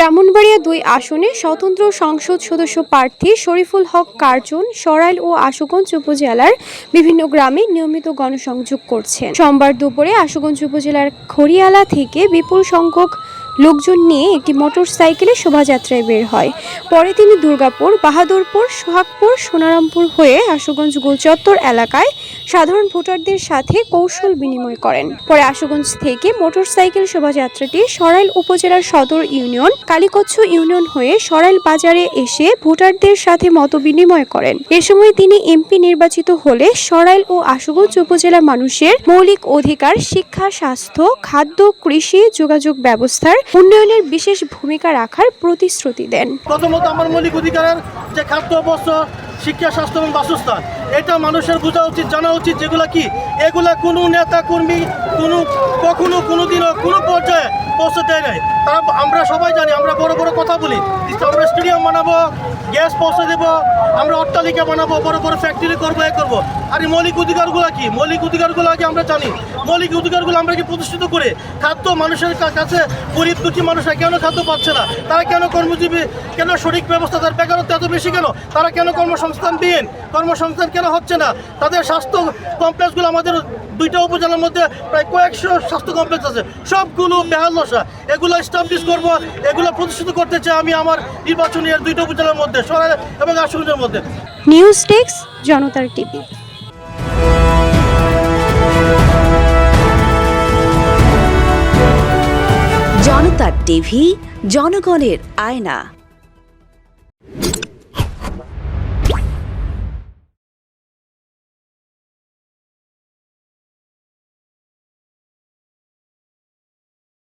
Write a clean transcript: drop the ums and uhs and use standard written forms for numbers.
ব্রাহ্মণবাড়িয়া ২ আসনে স্বতন্ত্র সংসদ সদস্য প্রার্থী শরীফুল হক কার্জন সরাইল ও আশুগঞ্জ উপজেলার বিভিন্ন গ্রামে নিয়মিত গণসংযোগ করছেন। সোমবার দুপুরে আশুগঞ্জ উপজেলার খড়িয়ালা থেকে বিপুল সংখ্যক লোকজন নিয়ে একটি মোটরসাইকেলে শোভাযাত্রায় বের হয়। পরে তিনি দুর্গাপুর, বাহাদুরপুর, সোহাগপুর, সোনারামপুর হয়ে আশুগঞ্জ গোলচত্বর এলাকায় সাধারণ ভোটারদের সাথে কৌশল বিনিময় করেন। পরে আশুগঞ্জ থেকে মোটরসাইকেল শোভাযাত্রাটি সরাইল উপজেলার সদর ইউনিয়ন কালীকচ্ছ ইউনিয়ন হয়ে সরাইল বাজারে এসে ভোটারদের সাথে মতবিনিময় করেন। এ সময় তিনি এমপি নির্বাচিত হলে সরাইল ও আশুগঞ্জ উপজেলার মানুষের মৌলিক অধিকার, শিক্ষা, স্বাস্থ্য, খাদ্য, কৃষি, যোগাযোগ ব্যবস্থার উন্নয়নের বিশেষ ভূমিকা রাখার প্রতিশ্রুতি দেন। প্রথমত আমার মৌলিক অধিকারের যে খাদ্য, বস্ত্র, শিক্ষা, স্বাস্থ্য এবং বাসস্থান, এটা মানুষের বোঝা উচিত, জানা উচিত। যেগুলো কি এগুলা কোনো নেতা কর্মী কখনো কোনোদিনও কোনো পর্যায়ে পৌঁছে দেয় নাই। তারা আমরা সবাই জানি, আমরা বড় বড় কথা বলি, আমরা স্টেডিয়াম বানাবো, গ্যাস পৌঁছে দেবো, আমরা অট্টালিকা বানাবো, বড় বড় ফ্যাক্টরি করবো, করবো। আর এই মৌলিক অধিকারগুলো কি? মৌলিক অধিকারগুলো আগে আমরা জানি। মৌলিক অধিকারগুলো আমরা কি প্রতিষ্ঠিত করে খাদ্য মানুষের কাছে গরিব দুঃখী মানুষরা কেন খাদ্য পাচ্ছে না? তারা কেন কর্মজীবী, কেন সঠিক ব্যবস্থা, তার বেকারত্ব এত বেশি কেন? তারা কেন কর্মসংস্থান কেন হচ্ছে না? তাদের স্বাস্থ্য কমপ্লেক্সগুলো, আমাদের 2টা উপজেলার মধ্যে প্রায় কয়েকশো স্বাস্থ্য কমপ্লেক্স আছে, সবগুলো বেহাল দশা। এগুলো এস্টাবলিশ করবো, এগুলো প্রতিষ্ঠিত করতে চাই আমি আমার নির্বাচনী 2টা উপজেলার মধ্যে, সরাইল এবং আশুগঞ্জের মধ্যে। নিউজ ডেস্ক, জনতার টিভি। জনতার টিভি, জনগণের আয়না।